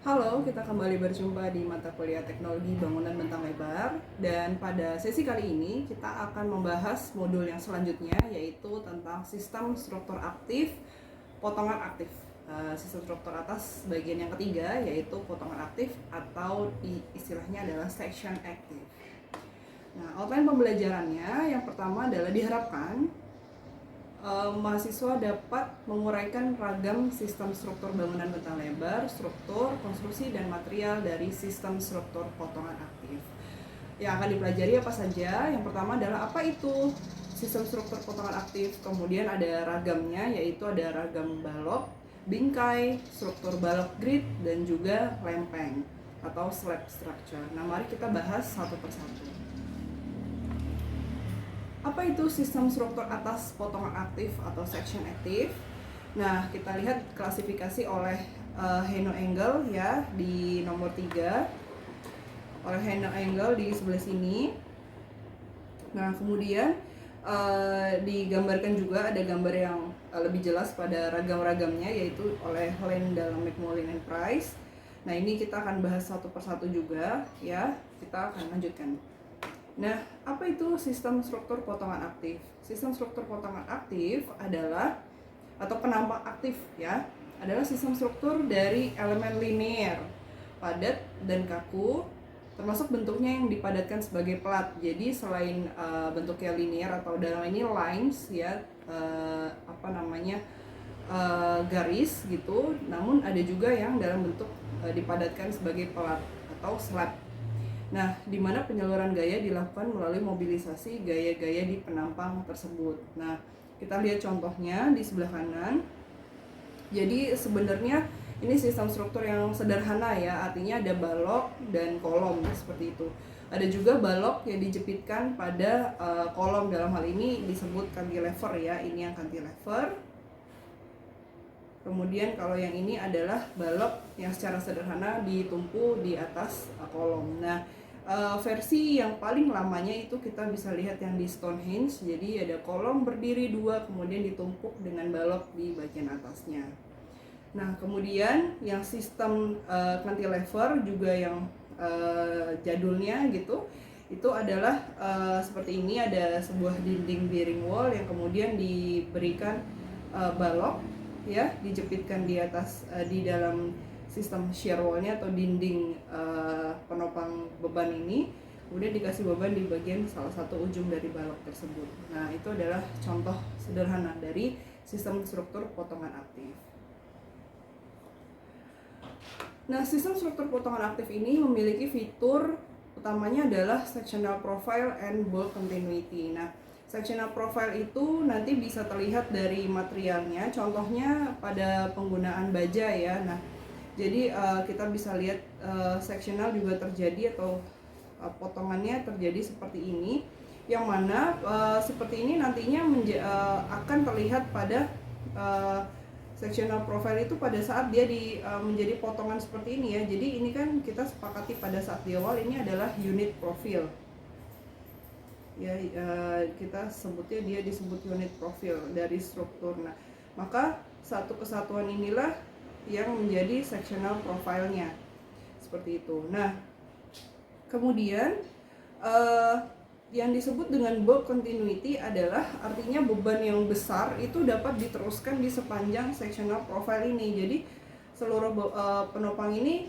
Halo, kita kembali berjumpa di mata kuliah Teknologi Bangunan Bentang Lebar. Dan pada sesi kali ini kita akan membahas modul yang selanjutnya, yaitu tentang sistem struktur aktif, potongan aktif. Sistem struktur atas bagian yang ketiga, yaitu potongan aktif atau istilahnya adalah section active. Nah, outline pembelajarannya yang pertama adalah diharapkan mahasiswa dapat menguraikan ragam sistem struktur bangunan bentang lebar, struktur, konstruksi, dan material dari sistem struktur potongan aktif. Yang akan dipelajari apa saja? Yang pertama adalah apa itu sistem struktur potongan aktif, kemudian ada ragamnya, yaitu ada ragam balok, bingkai, struktur balok grid, dan juga lempeng atau slab structure. Nah, mari kita bahas satu persatu. Apa itu sistem struktur atas potongan aktif atau section aktif? Nah, kita lihat klasifikasi oleh Heino Engel ya di nomor 3. Oleh Heino Engel di sebelah sini. Nah, kemudian digambarkan juga ada gambar yang lebih jelas pada ragam-ragamnya, yaitu oleh Landau, McMullen, and Price. Nah, ini kita akan bahas satu persatu juga ya. Kita akan lanjutkan. Nah, apa itu sistem struktur potongan aktif? Sistem struktur potongan aktif adalah atau penampak aktif ya, adalah sistem struktur dari elemen linear, padat dan kaku, termasuk bentuknya yang dipadatkan sebagai plat. Jadi selain bentuknya linear atau dalam ini lines ya, garis gitu, namun ada juga yang dalam bentuk dipadatkan sebagai plat atau slab. Nah, di mana penyaluran gaya dilakukan melalui mobilisasi gaya-gaya di penampang tersebut. Nah, kita lihat contohnya di sebelah kanan. Jadi sebenarnya ini sistem struktur yang sederhana ya, artinya ada balok dan kolom seperti itu. Ada juga balok yang dijepitkan pada kolom, dalam hal ini disebut cantilever ya, ini yang cantilever. Kemudian kalau yang ini adalah balok yang secara sederhana ditumpu di atas kolom. Nah, versi yang paling lamanya itu kita bisa lihat yang di Stonehenge. Jadi ada kolom berdiri dua, kemudian ditumpuk dengan balok di bagian atasnya. Nah, kemudian yang sistem cantilever juga yang jadulnya gitu, itu adalah seperti ini, ada sebuah dinding bearing wall yang kemudian diberikan balok ya, dijepitkan di atas di dalam sistem shear wall-nya atau dinding penopang beban ini, kemudian dikasih beban di bagian salah satu ujung dari balok tersebut. Nah, itu adalah contoh sederhana dari sistem struktur potongan aktif. Nah, sistem struktur potongan aktif ini memiliki fitur utamanya adalah sectional profile and bulk continuity. Nah, sectional profile itu nanti bisa terlihat dari materialnya, contohnya pada penggunaan baja ya. Nah, jadi kita bisa lihat sectional juga terjadi atau potongannya terjadi seperti ini, yang mana seperti ini nantinya akan terlihat pada sectional profile itu pada saat dia menjadi potongan seperti ini ya. Jadi ini kan kita sepakati pada saat di awal ini adalah unit profile ya, kita sebutnya dia disebut unit profile dari struktur. Nah, maka satu kesatuan inilah yang menjadi sectional profile-nya seperti itu. Nah, kemudian yang disebut dengan bulk continuity adalah artinya beban yang besar itu dapat diteruskan di sepanjang sectional profile ini. Jadi seluruh penopang ini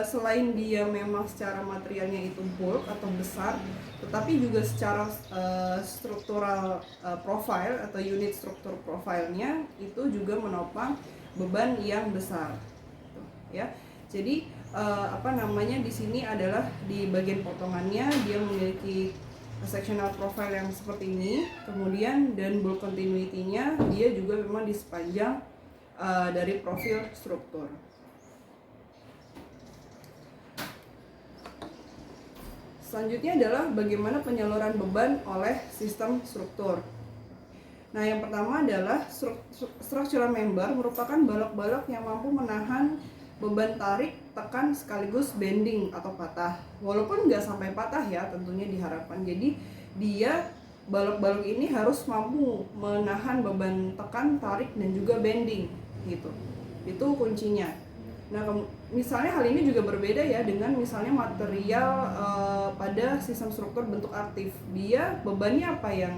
selain dia memang secara materialnya itu bulk atau besar, tetapi juga secara struktural profile atau unit struktur profilnya itu juga menopang beban yang besar ya. Jadi di sini adalah di bagian potongannya dia memiliki sectional profile yang seperti ini, kemudian dan bulk continuity-nya dia juga memang di sepanjang dari profil struktur. Selanjutnya adalah bagaimana penyaluran beban oleh sistem struktur. Nah, yang pertama adalah structural member merupakan balok-balok yang mampu menahan beban tarik, tekan sekaligus bending atau patah. Walaupun nggak sampai patah ya, tentunya diharapkan. Jadi dia balok-balok ini harus mampu menahan beban tekan, tarik, dan juga bending gitu. Itu kuncinya. Nah, misalnya hal ini juga berbeda ya dengan misalnya material pada sistem struktur bentuk aktif. Dia bebannya apa yang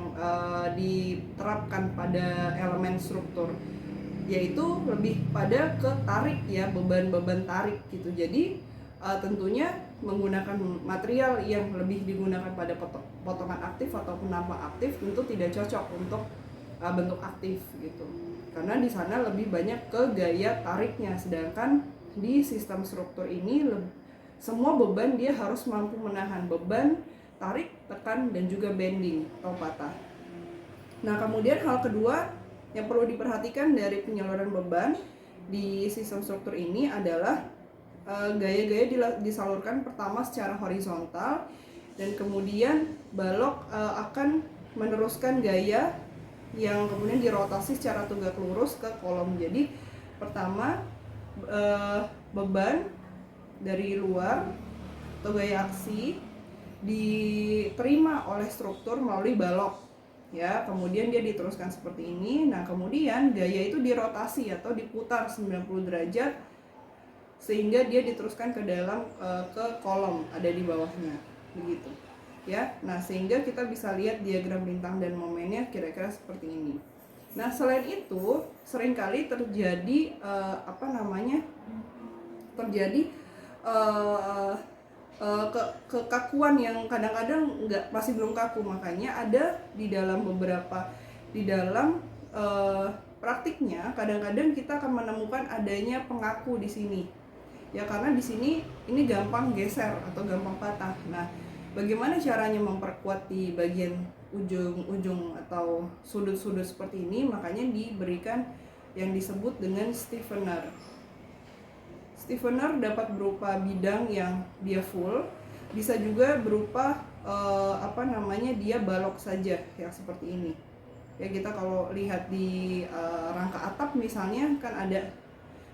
diterapkan pada elemen struktur, yaitu lebih pada ke tarik ya, beban-beban tarik gitu. Jadi tentunya menggunakan material yang lebih digunakan pada potongan aktif ataupun nampak aktif tentu tidak cocok untuk bentuk aktif gitu, karena di sana lebih banyak ke gaya tariknya, sedangkan di sistem struktur ini semua beban dia harus mampu menahan beban, tarik, tekan, dan juga bending atau patah. Nah, kemudian hal kedua yang perlu diperhatikan dari penyaluran beban di sistem struktur ini adalah gaya-gaya disalurkan pertama secara horizontal, dan kemudian balok akan meneruskan gaya yang kemudian dirotasi secara tegak lurus ke kolom. Jadi pertama beban dari luar atau gaya aksi diterima oleh struktur melalui balok ya, kemudian dia diteruskan seperti ini. Nah, kemudian gaya itu dirotasi atau diputar 90 derajat sehingga dia diteruskan ke dalam ke kolom ada di bawahnya begitu ya. Nah, sehingga kita bisa lihat diagram lintang dan momennya kira-kira seperti ini. Nah, selain itu seringkali terjadi kekakuan yang kadang-kadang masih belum kaku. Makanya ada di dalam praktiknya kadang-kadang kita akan menemukan adanya pengaku di sini ya, karena di sini ini gampang geser atau gampang patah. Nah, bagaimana caranya memperkuat di bagian ujung-ujung atau sudut-sudut seperti ini? Makanya diberikan yang disebut dengan stiffener. Stiffener dapat berupa bidang yang dia full, bisa juga berupa dia balok saja yang seperti ini. Ya, kita kalau lihat di rangka atap misalnya kan ada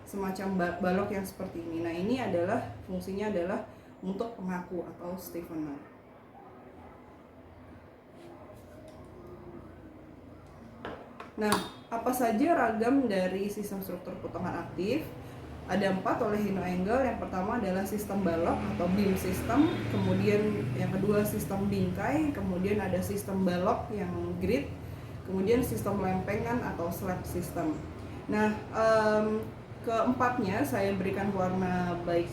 semacam balok yang seperti ini. Nah, ini adalah fungsinya adalah untuk pengaku atau stiffener. Nah, apa saja ragam dari sistem struktur potongan aktif? Ada 4 oleh Hino Engel. Yang pertama adalah sistem balok atau beam system, kemudian yang kedua sistem bingkai, kemudian ada sistem balok yang grid, kemudian sistem lempengan atau slab system. Nah, keempatnya saya berikan warna baik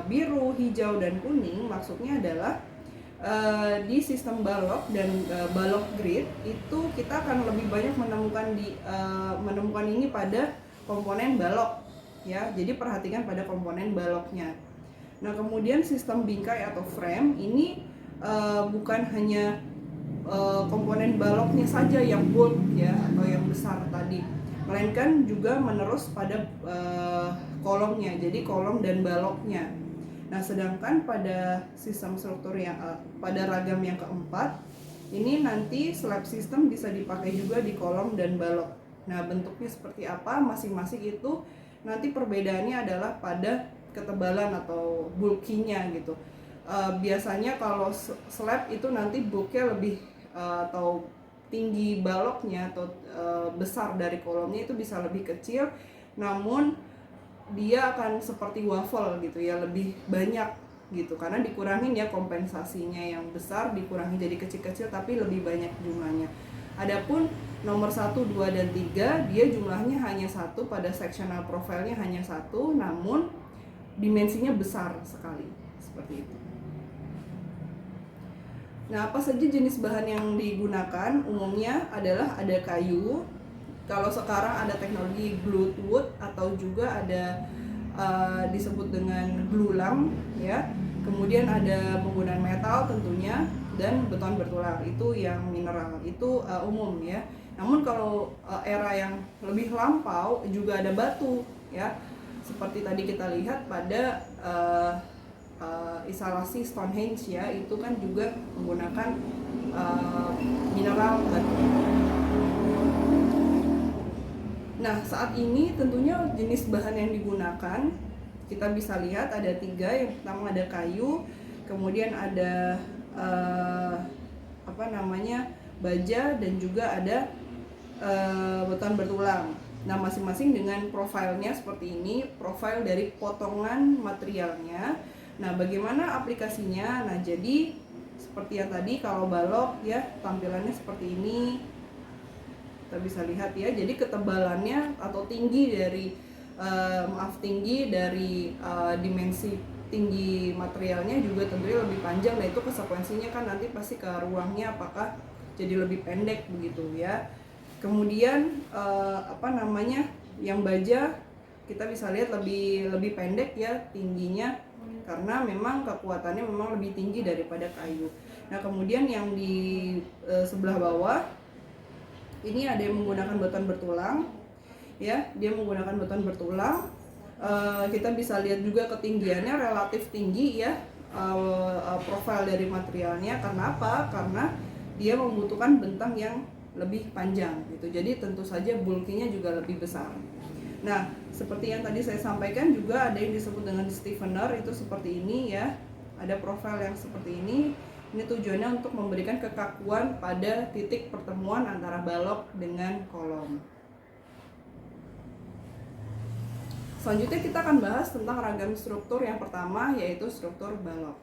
biru, hijau, dan kuning. Maksudnya adalah di sistem balok dan balok grid itu kita akan lebih banyak menemukan ini pada komponen balok ya. Jadi perhatikan pada komponen baloknya. Nah, kemudian sistem bingkai atau frame ini bukan hanya komponen baloknya saja yang bulk ya atau yang besar tadi, melainkan juga menerus pada kolomnya, jadi kolom dan baloknya. Nah, sedangkan pada sistem struktur yang pada ragam yang keempat ini nanti slab system bisa dipakai juga di kolom dan balok. Nah, bentuknya seperti apa masing-masing itu nanti perbedaannya adalah pada ketebalan atau bulkinya gitu. Biasanya kalau slab itu nanti bulknya lebih atau tinggi baloknya atau besar dari kolomnya itu bisa lebih kecil, namun dia akan seperti waffle gitu ya, lebih banyak gitu karena dikurangin ya kompensasinya yang besar, dikurangi jadi kecil-kecil tapi lebih banyak jumlahnya. Adapun nomor 1, 2, dan 3 dia jumlahnya hanya 1, pada sectional profile-nya hanya 1, namun dimensinya besar sekali seperti itu. Nah, apa saja jenis bahan yang digunakan? Umumnya adalah ada kayu. Kalau sekarang ada teknologi glued wood atau juga ada disebut dengan glulam ya. Kemudian ada penggunaan metal tentunya, dan beton bertulang itu yang mineral itu umum ya. Namun kalau era yang lebih lampau juga ada batu ya. Seperti tadi kita lihat pada instalasi Stonehenge ya, itu kan juga menggunakan mineral batu. Nah, saat ini tentunya jenis bahan yang digunakan kita bisa lihat ada 3. Yang pertama ada kayu, kemudian ada baja, dan juga ada beton bertulang. Nah, masing-masing dengan profilnya seperti ini, profil dari potongan materialnya. Nah, bagaimana aplikasinya? Nah, jadi seperti yang tadi, kalau balok ya tampilannya seperti ini. Kita bisa lihat ya, jadi ketebalannya atau tinggi dari tinggi dari dimensi tinggi materialnya juga tentunya lebih panjang. Nah, itu konsekuensinya kan nanti pasti ke ruangnya apakah jadi lebih pendek begitu ya. Kemudian yang baja kita bisa lihat lebih pendek ya tingginya, karena memang kekuatannya memang lebih tinggi daripada kayu. Nah, kemudian yang di sebelah bawah ini ada yang menggunakan beton bertulang ya, dia menggunakan beton bertulang. Kita bisa lihat juga ketinggiannya relatif tinggi ya, profil dari materialnya. Karena apa? Karena dia membutuhkan bentang yang lebih panjang gitu, jadi tentu saja bulkinya juga lebih besar. Nah, seperti yang tadi saya sampaikan juga ada yang disebut dengan stiffener, itu seperti ini ya, ada profil yang seperti ini. Ini tujuannya untuk memberikan kekakuan pada titik pertemuan antara balok dengan kolom. Selanjutnya kita akan bahas tentang ragam struktur. Yang pertama yaitu struktur balok.